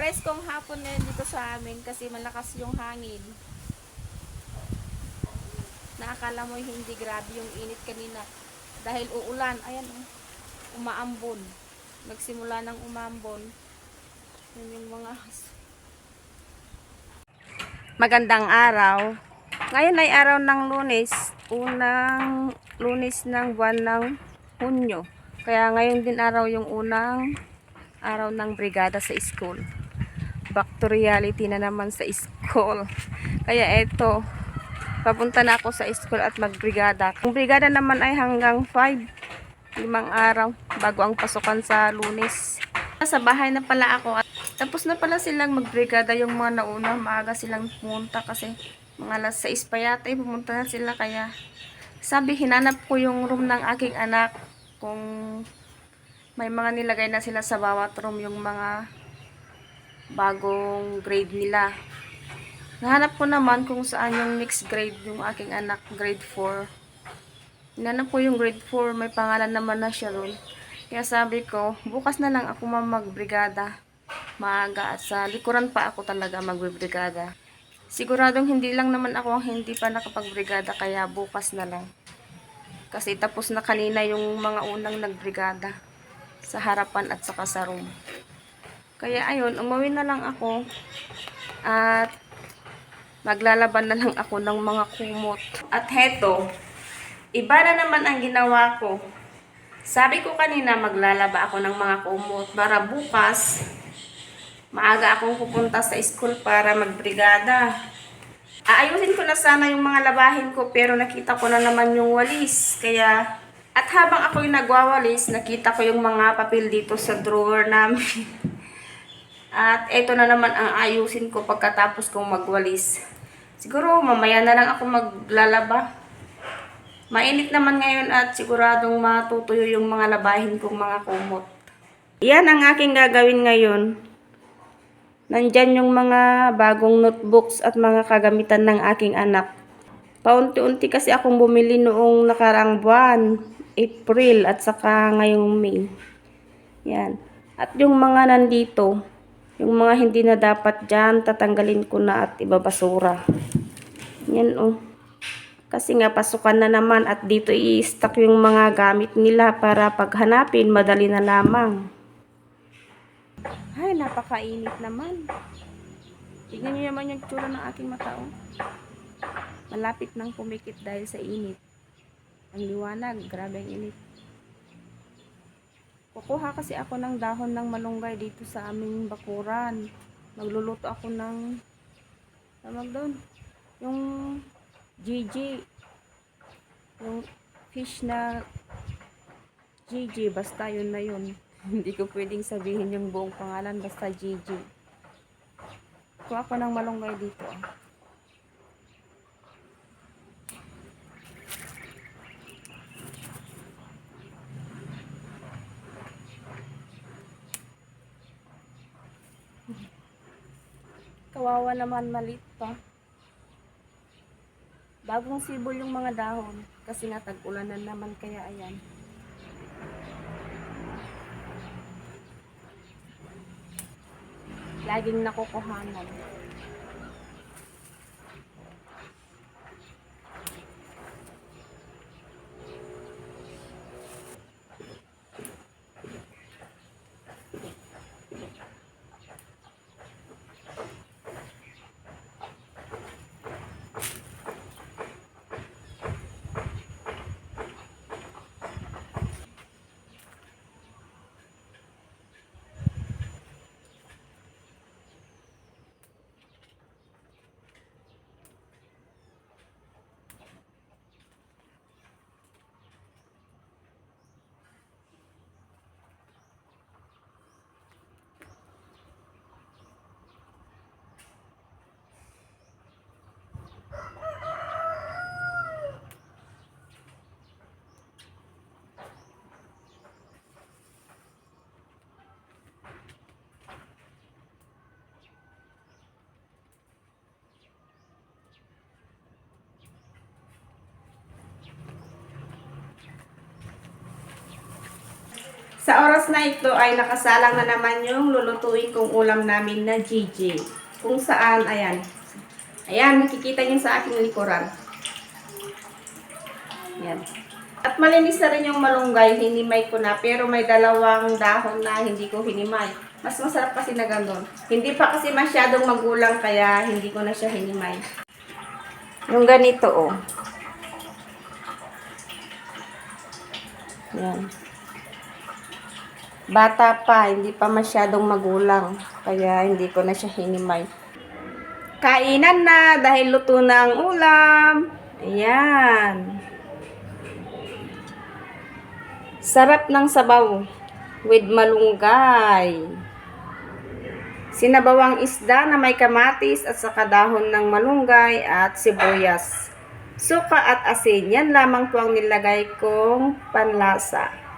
Preskong hapon ngayon dito sa amin kasi malakas yung hangin. Naakala mo hindi grabe yung init kanina. Dahil uulan, ayan umaambon. Nagsimula ng umambon. Yun yung mga magandang araw. Ngayon ay araw ng Lunes. Unang Lunes ng buwan ng Hunyo. Kaya ngayon din araw yung unang araw ng brigada sa school. Back to reality na naman sa school. Kaya eto, papunta na ako sa school at magbrigada. Ang brigada naman ay hanggang 5 araw bago ang pasukan sa Lunes. Sa bahay na pala ako at tapos na pala silang magbrigada. Yung mga nauna, maaga silang pumunta kasi mga alas 6 pa yata pumunta na sila. Kaya sabi, hinanap ko yung room ng aking anak kung may mga nilagay na sila sa bawat room, yung mga bagong grade nila. Nahanap ko naman kung saan yung next grade, yung aking anak, grade 4. Hinanap ko yung grade 4, may pangalan naman na siya ron. Kaya sabi ko, bukas na lang ako magbrigada. Maaga at sa likuran pa ako talaga magbrigada. Siguradong hindi lang naman ako ang hindi pa nakapagbrigada, kaya bukas na lang. Kasi tapos na kanina yung mga unang nagbrigada sa harapan at saka sa room. Kaya ayun, umuwi na lang ako at maglalaban na lang ako ng mga kumot. At heto, iba na naman ang ginawa ko. Sabi ko kanina maglalaba ako ng mga kumot para bukas maaga akong pupunta sa school para magbrigada. Aayusin ko na sana yung mga labahin ko pero nakita ko na naman yung walis. Kaya, at habang ako yung nagwawalis, nakita ko yung mga papel dito sa drawer namin. At eto na naman ang ayusin ko pagkatapos kong magwalis. Siguro mamaya na lang ako maglalaba. Mainit naman ngayon at siguradong matutuyo yung mga labahin kong mga kumot. Yan ang aking gagawin ngayon. Nandyan yung mga bagong notebooks at mga kagamitan ng aking anak. Paunti-unti kasi akong bumili noong nakarang buwan, April at saka ngayong May. Yan. At yung mga nandito, yung mga hindi na dapat dyan, tatanggalin ko na at ibabasura. Yan Kasi nga pasukan na naman at dito i-stock yung mga gamit nila para paghanapin, madali na lamang. Ay, napakainit naman. Tignan nyo naman yung tsura ng aking mata. Malapit nang pumikit dahil sa init. Ang liwanag, grabe ang init. Kukuha kasi ako ng dahon ng malunggay dito sa aming bakuran. Magluluto ako ng tawag doon, yung GG, yung fish na GG, basta yun na yun. Hindi ko pwedeng sabihin yung buong pangalan, basta GG. Kuha ako ng malunggay dito. Kawawa naman, maliit pa. Bagong sibol yung mga dahon. Kasi nga tag-ulan na naman, kaya ayan. Laging nakukuhanan. Sa oras na ito ay nakasalang na naman yung lulutuin kong ulam namin na GJ. Kung saan, ayan. Ayan, makikita niyo sa aking likuran. Ayan. At malinis na rin yung malunggay, hinimay ko na. Pero may dalawang dahon na hindi ko hinimay. Mas masarap kasi na gano'n. Hindi pa kasi masyadong magulang kaya hindi ko na siya hinimay. Yung ganito, oh. Ayan. Bata pa, hindi pa masyadong magulang. Kaya hindi ko na siya hinimay. Kainan na dahil luto na ang ulam. Ayan. Sarap ng sabaw with malunggay. Sinabawang isda na may kamatis at saka dahon ng malunggay at sibuyas. Suka at asin. Yan lamang po ang nilagay kong panlasa.